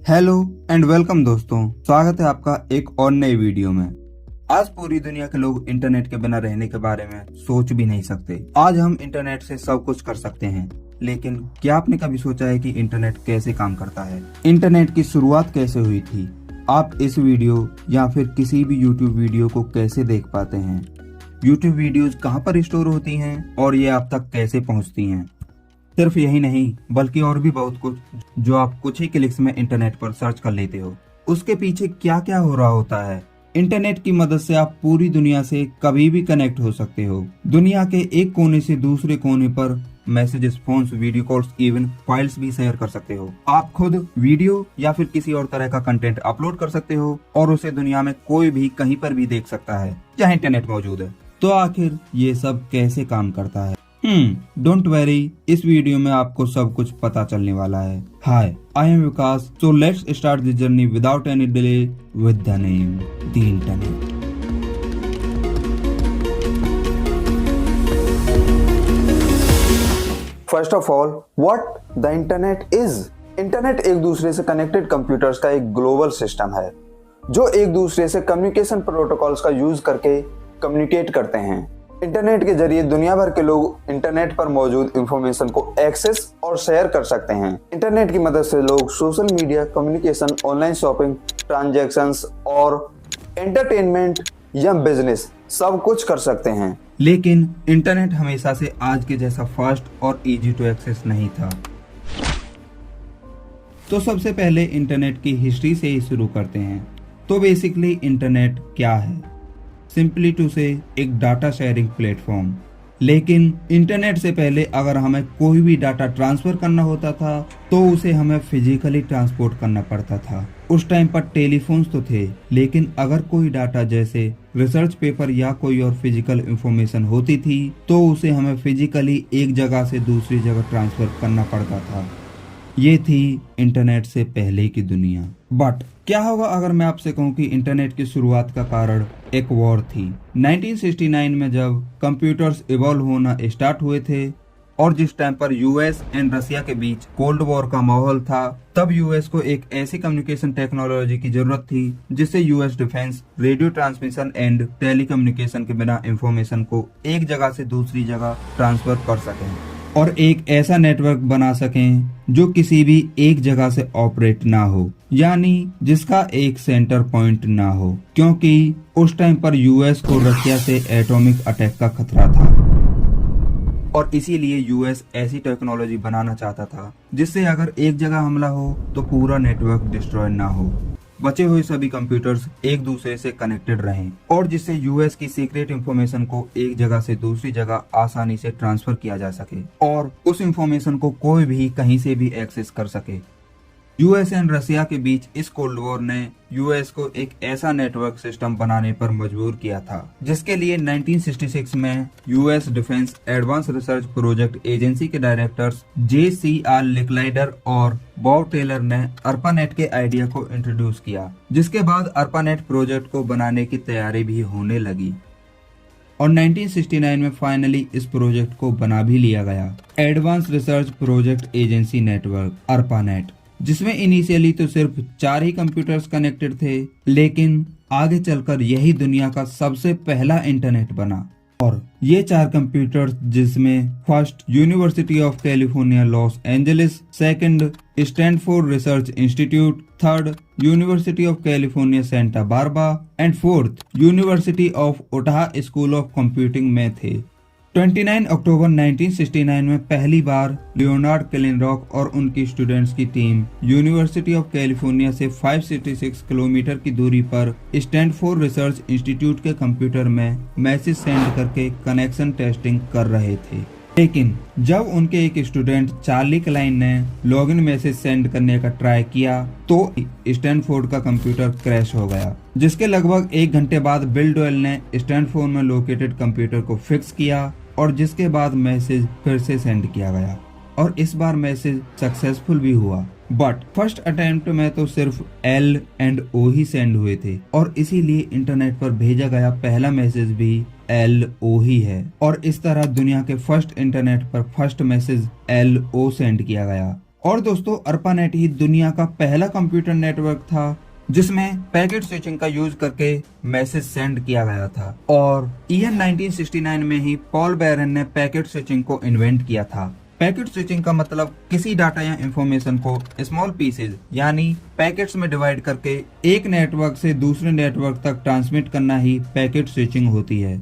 Hello and welcome दोस्तों, स्वागत है आपका एक और नई वीडियो में। आज पूरी दुनिया के लोग इंटरनेट के बिना रहने के बारे में सोच भी नहीं सकते। आज हम इंटरनेट से सब कुछ कर सकते हैं, लेकिन क्या आपने कभी सोचा है कि इंटरनेट कैसे काम करता है? इंटरनेट की शुरुआत कैसे हुई थी? आप इस वीडियो या फिर किसी भी यूट्यूब वीडियो को कैसे देख पाते हैं? यूट्यूब वीडियोज कहाँ पर स्टोर होती हैं और ये आप तक कैसे पहुँचती हैं? सिर्फ यही नहीं बल्कि और भी बहुत कुछ जो आप कुछ ही क्लिक्स में इंटरनेट पर सर्च कर लेते हो। उसके पीछे क्या क्या हो रहा होता है? इंटरनेट की मदद से आप पूरी दुनिया से कभी भी कनेक्ट हो सकते हो। दुनिया के एक कोने से दूसरे कोने पर messages, phones, video calls, even files भी शेयर कर सकते हो। आप खुद वीडियो या फिर किसी और तरह का कंटेंट अपलोड कर सकते हो और उसे दुनिया में कोई भी कहीं पर भी देख सकता है जहाँ इंटरनेट मौजूद है। तो आखिर ये सब कैसे काम करता है? डोंट वरी, इस वीडियो में आपको सब कुछ पता चलने वाला है। Hi, I am Vikas. So let's start this journey without any delay with the name the internet. First of all, what the internet is. Internet एक दूसरे से कनेक्टेड कंप्यूटर्स का एक ग्लोबल सिस्टम है जो एक दूसरे से कम्युनिकेशन प्रोटोकॉल्स का यूज करके कम्युनिकेट करते हैं। इंटरनेट के जरिए दुनिया भर के लोग इंटरनेट पर मौजूद इंफॉर्मेशन को एक्सेस और शेयर कर सकते हैं। इंटरनेट की मदद से लोग social media, communication, online shopping, transactions और एंटरटेनमेंट या बिजनेस सब कुछ कर सकते हैं। लेकिन इंटरनेट हमेशा से आज के जैसा फास्ट और इजी टू एक्सेस नहीं था। तो सबसे पहले इंटरनेट की हिस्ट्री से ही शुरू करते हैं। तो बेसिकली इंटरनेट क्या है? सिंपली टू से एक डाटा शेयरिंग प्लेटफॉर्म। लेकिन इंटरनेट से पहले अगर हमें कोई भी डाटा ट्रांसफर करना होता था तो उसे हमें फिजिकली ट्रांसपोर्ट करना पड़ता था। उस टाइम पर टेलीफोन्स तो थे, लेकिन अगर कोई डाटा जैसे रिसर्च पेपर या कोई और फिजिकल इंफॉर्मेशन होती थी तो उसे हमें फिजिकली एक जगह से दूसरी जगह ट्रांसफर करना पड़ता था। ये थी इंटरनेट से पहले की दुनिया। बट क्या होगा अगर मैं आपसे कहूँ कि इंटरनेट की शुरुआत का कारण एक वॉर थी। 1969 में जब कंप्यूटर्स इवॉल्व होना स्टार्ट हुए थे और जिस टाइम पर यूएस एंड रसिया के बीच कोल्ड वॉर का माहौल था, तब यूएस को एक ऐसी कम्युनिकेशन टेक्नोलॉजी की जरूरत थी जिससे US defence radio transmission and telecommunication के बिना इंफॉर्मेशन को एक जगह से दूसरी जगह ट्रांसफर कर सकें और एक ऐसा नेटवर्क बना सकें जो किसी भी एक जगह से ऑपरेट ना हो, यानी जिसका एक सेंटर पॉइंट ना हो, क्योंकि उस टाइम पर यूएस को रशिया से एटॉमिक अटैक का खतरा था और इसीलिए यूएस ऐसी टेक्नोलॉजी बनाना चाहता था जिससे अगर एक जगह हमला हो तो पूरा नेटवर्क डिस्ट्रॉय ना हो, बचे हुए सभी कंप्यूटर्स एक दूसरे से कनेक्टेड रहें और जिससे यूएस की सीक्रेट इंफॉर्मेशन को एक जगह से दूसरी जगह आसानी से ट्रांसफर किया जा सके और उस इंफॉर्मेशन को कोई भी कहीं से भी एक्सेस कर सके। यूएस एंड रसिया के बीच इस कोल्ड वॉर ने यूएस को एक ऐसा नेटवर्क सिस्टम बनाने पर मजबूर किया था जिसके लिए 1966 में US defence advance research project agency के डायरेक्टर्स JCR लिकलाइडर और बॉब टेलर ने अर्पानेट के आइडिया को इंट्रोड्यूस किया, जिसके बाद अर्पानेट प्रोजेक्ट को बनाने की तैयारी भी होने लगी और 1969 में फाइनली इस प्रोजेक्ट को बना भी लिया गया, advance research project agency network ARPANET, जिसमें इनिशियली तो सिर्फ 4 ही कंप्यूटर्स कनेक्टेड थे, लेकिन आगे चलकर यही दुनिया का सबसे पहला इंटरनेट बना। और ये 4 कंप्यूटर्स जिसमें first University of California Los Angeles, second Stanford Research Institute, third University of California Santa Barbara and fourth University of Utah School of Computing में थे। 29 अक्टूबर 1969 में पहली बार लियोनार्ड किलिनरॉक और उनकी स्टूडेंट्स की टीम यूनिवर्सिटी ऑफ कैलिफोर्निया से 566 kilometre की दूरी पर स्टैनफोर्ड रिसर्च इंस्टीट्यूट के कंप्यूटर में मैसेज सेंड करके कनेक्शन टेस्टिंग कर रहे थे। लेकिन जब उनके एक स्टूडेंट चार्ली क्लाइन ने लॉगिन मैसेज सेंड करने का ट्राई किया तो स्टैनफोर्ड का कंप्यूटर क्रैश हो गया, जिसके लगभग 1 घंटे बाद बिल डोयल ने स्टैनफोर्ड में लोकेटेड कंप्यूटर को फिक्स किया और जिसके बाद मैसेज फिर से सेंड किया गया और इस बार मैसेज सक्सेसफुल भी हुआ। बट फर्स्ट अटेम्प्ट में तो सिर्फ L and O he send हुए थे और इसीलिए इंटरनेट पर भेजा गया पहला मैसेज भी LO ही है और इस तरह दुनिया के फर्स्ट इंटरनेट पर फर्स्ट मैसेज LO सेंड किया गया और दोस्तों ARPANET ही दुनिया का पहला कंप्यूटर नेटवर्क था जिसमें पैकेट स्विचिंग का यूज करके मैसेज सेंड किया गया था। और ईयर 1969 में ही पॉल बैरन ने पैकेट स्विचिंग को इन्वेंट किया था। पैकेट स्विचिंग का मतलब किसी डाटा या इंफॉर्मेशन को स्मॉल पीसेज यानी पैकेट्स में डिवाइड करके एक नेटवर्क से दूसरे नेटवर्क तक ट्रांसमिट करना ही पैकेट स्विचिंग होती है।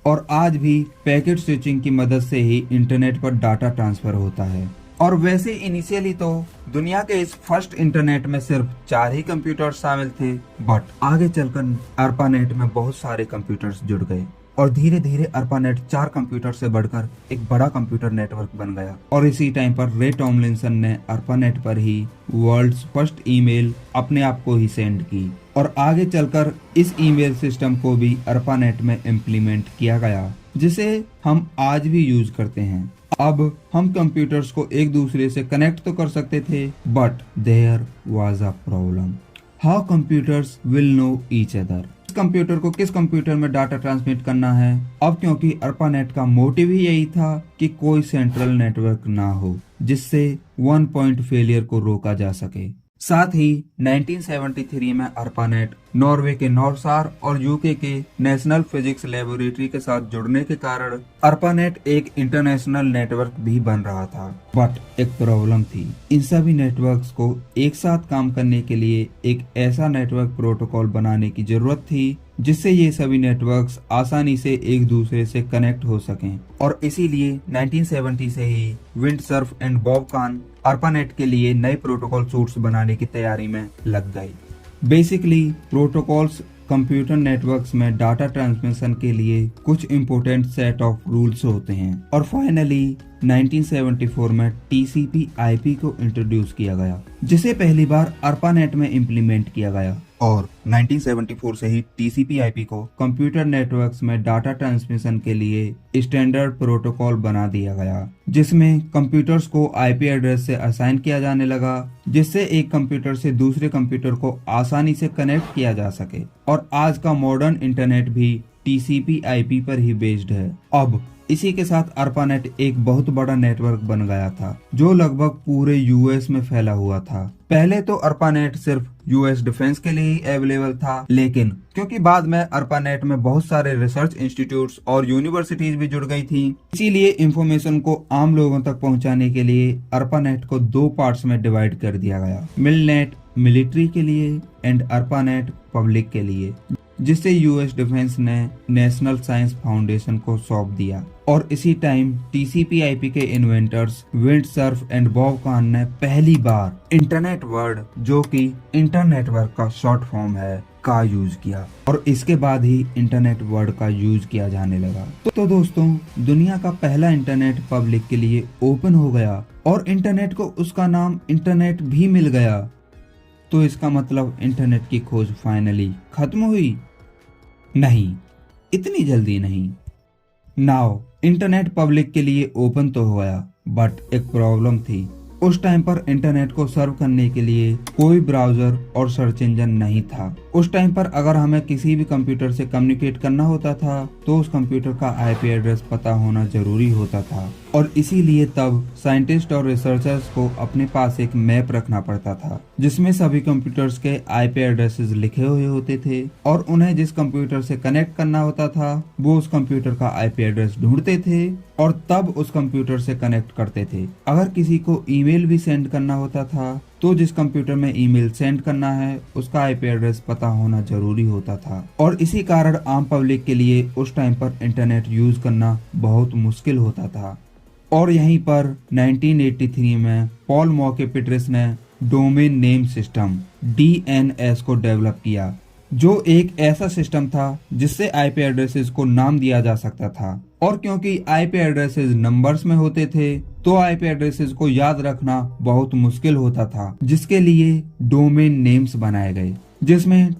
और आज भी पैकेट स्विचिंग की मदद से ही इंटरनेट पर डाटा ट्रांसफर होता है। और वैसे इनिशियली तो दुनिया के इस फर्स्ट इंटरनेट में सिर्फ 4 ही कंप्यूटर्स शामिल थे, बट आगे चलकर ARPANET में बहुत सारे कंप्यूटर्स जुड़ गए और धीरे धीरे ARPANET 4 कंप्यूटर से बढ़कर एक बड़ा कंप्यूटर नेटवर्क बन गया। और इसी टाइम पर रे टॉमलिंसन ने ARPANET पर ही वर्ल्ड्स फर्स्ट ईमेल अपने आप को ही सेंड की और आगे चलकर इस ईमेल सिस्टम को भी ARPANET में इम्प्लीमेंट किया गया, जिसे हम आज भी यूज करते हैं। अब हम कंप्यूटर्स को एक दूसरे से कनेक्ट तो कर सकते थे, but there was a problem. How computers will know each other. Computer को किस कंप्यूटर में डाटा ट्रांसमिट करना है। अब क्योंकि ARPANET का मोटिव ही यही था कि कोई सेंट्रल नेटवर्क ना हो जिससे वन पॉइंट फेलियर को रोका जा सके। साथ ही 1973 में ARPANET नॉर्वे के नॉरसार और यूके के नेशनल फिजिक्स लेबोरेटरी के साथ जुड़ने के कारण ARPANET एक इंटरनेशनल नेटवर्क भी बन रहा था। बट एक प्रॉब्लम थी, इन सभी नेटवर्क्स को एक साथ काम करने के लिए एक ऐसा नेटवर्क प्रोटोकॉल बनाने की जरूरत थी जिससे ये सभी नेटवर्क्स आसानी से एक दूसरे से कनेक्ट हो सकें। और इसीलिए 1970 से ही Vint Cerf and Bob Kahn ARPANET के लिए नए प्रोटोकॉल सूट्स बनाने की तैयारी में लग गए। बेसिकली प्रोटोकॉल्स कंप्यूटर नेटवर्क्स में डाटा ट्रांसमिशन के लिए कुछ इम्पोर्टेंट सेट ऑफ रूल्स होते हैं। और फाइनली 1974 में TCP/IP को इंट्रोड्यूस किया गया, जिसे पहली बार ARPANET में इम्प्लीमेंट किया गया। और 1974 से ही TCP/IP को कंप्यूटर नेटवर्क्स में डाटा ट्रांसमिशन के लिए स्टैंडर्ड प्रोटोकॉल बना दिया गया, जिसमें कंप्यूटर्स को IP एड्रेस से असाइन किया जाने लगा, जिससे एक कंप्यूटर से दूसरे कंप्यूटर को आसानी से कनेक्ट किया जा सके। और आज का मॉडर्न इंटरनेट भी TCP/IP पर ही बेस्ड है। अब इसी के साथ ARPANET एक बहुत बड़ा नेटवर्क बन गया था जो लगभग पूरे US में फैला हुआ था। पहले तो ARPANET सिर्फ US डिफेंस के लिए ही अवेलेबल था, लेकिन क्योंकि बाद में ARPANET में बहुत सारे रिसर्च इंस्टीट्यूट्स और यूनिवर्सिटीज भी जुड़ गई थी, इसीलिए इंफॉर्मेशन को आम लोगों तक पहुंचाने के लिए ARPANET को 2 पार्ट्स में डिवाइड कर दिया गया, मिलनेट मिलिट्री के लिए एंड ARPANET पब्लिक के लिए, जिसे US डिफेंस ने नेशनल साइंस फाउंडेशन को सौंप दिया। और इसी टाइम TCP/IP के इन्वेंटर्स विंडसर्फ एंड बॉब कान ने पहली बार इंटरनेट वर्ड, जो कि इंटरनेटवर्क का शॉर्ट फॉर्म है, का यूज किया। और इसके बाद ही इंटरनेट वर्ड का यूज किया जाने लगा। तो दोस्तों, दुनिया का पहला इंटरनेट पब्लिक के लिए ओपन हो गया और इंटरनेट को उसका नाम इंटरनेट भी मिल गया। तो इसका मतलब इंटरनेट की खोज फाइनली खत्म हुई? नहीं, इतनी जल्दी नहीं। नाउ इंटरनेट पब्लिक के लिए ओपन तो हो गया, बट एक प्रॉब्लम थी। उस टाइम पर इंटरनेट को सर्व करने के लिए कोई ब्राउजर और सर्च इंजन नहीं था। उस टाइम पर अगर हमें किसी भी कंप्यूटर से कम्युनिकेट करना होता था तो उस कंप्यूटर का IP एड्रेस पता होना जरूरी होता था। और इसीलिए तब साइंटिस्ट और रिसर्चर्स को अपने पास एक मैप रखना पड़ता था, जिसमें सभी कंप्यूटर्स के IP एड्रेसेस लिखे हुए होते थे और उन्हें जिस कंप्यूटर से कनेक्ट करना होता था वो उस कंप्यूटर का IP एड्रेस ढूंढते थे और तब उस कंप्यूटर से कनेक्ट करते थे। अगर किसी को ईमेल भी सेंड करना होता था तो जिस कंप्यूटर में ईमेल सेंड करना है उसका IP एड्रेस पता होना जरूरी होता था। और इसी कारण आम पब्लिक के लिए उस टाइम पर इंटरनेट यूज करना बहुत मुश्किल होता था। और यहीं पर 1983 में पॉल मोकेपिट्रिस ने डोमेन नेम सिस्टम DNS को डेवलप किया, जो एक ऐसा सिस्टम था जिससे IP एड्रेसेस को नाम दिया जा सकता था। और क्योंकि IP एड्रेसेस नंबर्स में होते थे तो IP एड्रेसेस को याद रखना बहुत मुश्किल होता था, जिसके लिए डोमेन नेम्स बनाए गए, जिसमें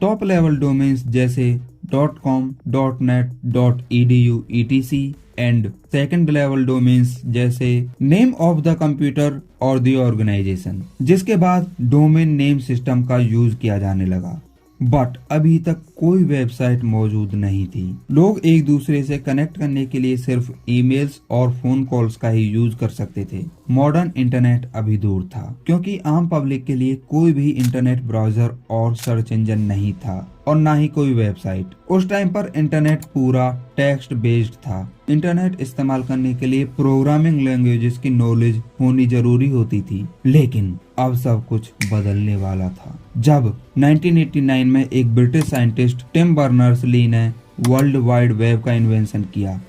टॉप लेवल डोमेन्स जैसे .com, .net, .edu, etc and second level domains जैसे नेम ऑफ द कंप्यूटर और द ऑर्गेनाइजेशन, जिसके बाद डोमेन नेम सिस्टम का यूज किया जाने लगा। बट अभी तक कोई वेबसाइट मौजूद नहीं थी। लोग एक दूसरे से कनेक्ट करने के लिए सिर्फ ईमेल्स और फोन कॉल्स का ही यूज कर सकते थे। मॉडर्न इंटरनेट अभी दूर था, क्योंकि आम पब्लिक के लिए कोई भी इंटरनेट ब्राउजर और सर्च इंजन नहीं था और ना ही कोई वेबसाइट। उस टाइम पर इंटरनेट पूरा टेक्स्ट बेस्ड था। इंटरनेट इस्तेमाल करने के लिए प्रोग्रामिंग लैंग्वेजेस की नॉलेज होनी जरूरी होती थी, लेकिन अब सब कुछ बदलने वाला था जब 1989 में एक ब्रिटिश साइंटिस्ट टिम बर्नर्स-ली ने वर्ल्ड वाइड वेब का इन्वेंशन किया,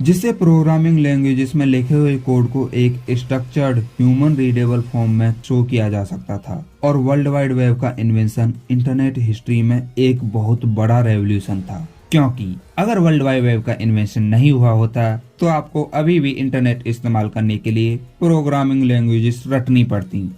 जिससे प्रोग्रामिंग लैंग्वेजेस में लिखे हुए कोड को एक स्ट्रक्चर्ड ह्यूमन रीडेबल फॉर्म में शो किया जा सकता था। और वर्ल्ड वाइड वेब का इन्वेंशन इंटरनेट हिस्ट्री में एक बहुत बड़ा रेवोल्यूशन था, क्योंकि अगर वर्ल्ड वाइड वेब का इन्वेंशन नहीं हुआ होता तो आपको अभी भी इंटरनेट इस्तेमाल करने के लिए प्रोग्रामिंग लैंग्वेजेस रटनी पड़ती।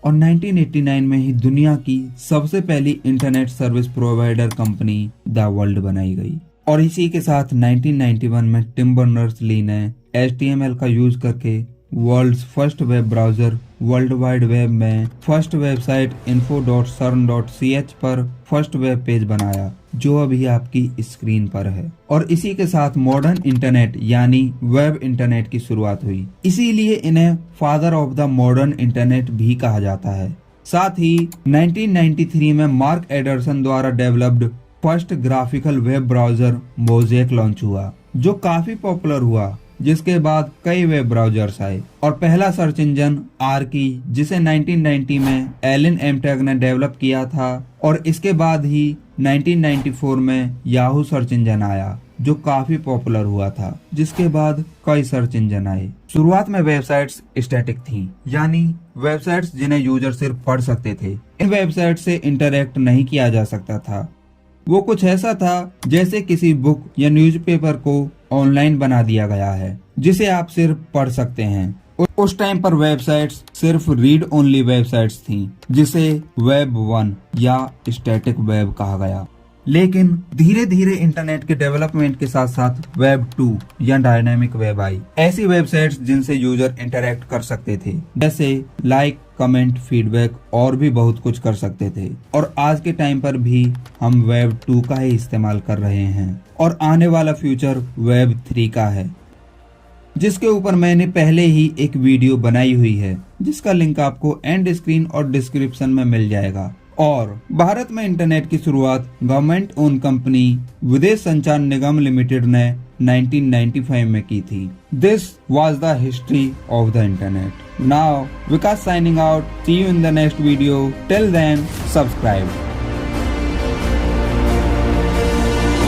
और 1989 में ही दुनिया की सबसे पहली internet service provider company the world बनाई गई। और इसी के साथ 1991 में टिम बर्नर्स-ली ने HTML का यूज करके world's first web browser world wide web में फर्स्ट वेबसाइट info.cern.ch पर फर्स्ट वेब पेज बनाया, जो अभी आपकी स्क्रीन पर है। और इसी के साथ मॉडर्न इंटरनेट यानी वेब इंटरनेट की शुरुआत हुई। इसीलिए इन्हें father of the modern internet भी कहा जाता है। साथ ही 1993 में मार्क एंडरसन द्वारा developed first graphical web browser mosaic launch हुआ, जो काफी पॉपुलर हुआ, जिसके बाद कई वेब ब्राउजर्स आए। और पहला सर्च इंजन आर्की, जिसे 1990 में एलन एमटेग ने डेवलप किया था, और इसके बाद ही 1994 में याहू सर्च इंजन आया, जो काफी पॉपुलर हुआ था, जिसके बाद कई सर्च इंजन आए। शुरुआत में वेबसाइट्स स्टैटिक थीं, यानी वेबसाइट्स जिन्हें यूजर सिर्फ पढ़ सकते थे। इन वेबसाइट से इंटरैक्ट नहीं किया जा सकता था। वो कुछ ऐसा था जैसे किसी बुक या न्यूज़पेपर को ऑनलाइन बना दिया गया है, जिसे आप सिर्फ पढ़ सकते हैं। उस टाइम पर वेबसाइट्स सिर्फ रीड ओनली वेबसाइट्स थीं, जिसे वेब 1 या स्टैटिक वेब कहा गया। लेकिन धीरे धीरे इंटरनेट के डेवलपमेंट के साथ साथ वेब 2 या डायनामिक वेब आई। ऐसी वेबसाइट्स जिनसे यूजर इंटरैक्ट कर सकते थे, जैसे लाइक, कमेंट, फीडबैक और भी बहुत कुछ कर सकते थे। और आज के टाइम पर भी हम वेब 2 का ही इस्तेमाल कर रहे हैं, और आने वाला फ्यूचर वेब 3 का है, जिसके ऊपर मैंने पहले ही एक वीडियो बनाई हुई है, जिसका लिंक आपको एंड स्क्रीन और डिस्क्रिप्शन में मिल जाएगा। और भारत में इंटरनेट की शुरुआत गवर्नमेंट ओन कंपनी विदेश संचार निगम लिमिटेड ने 1995 में की थी। This was the history of the internet. Now Vikas signing out. See you in the next video. Till then subscribe.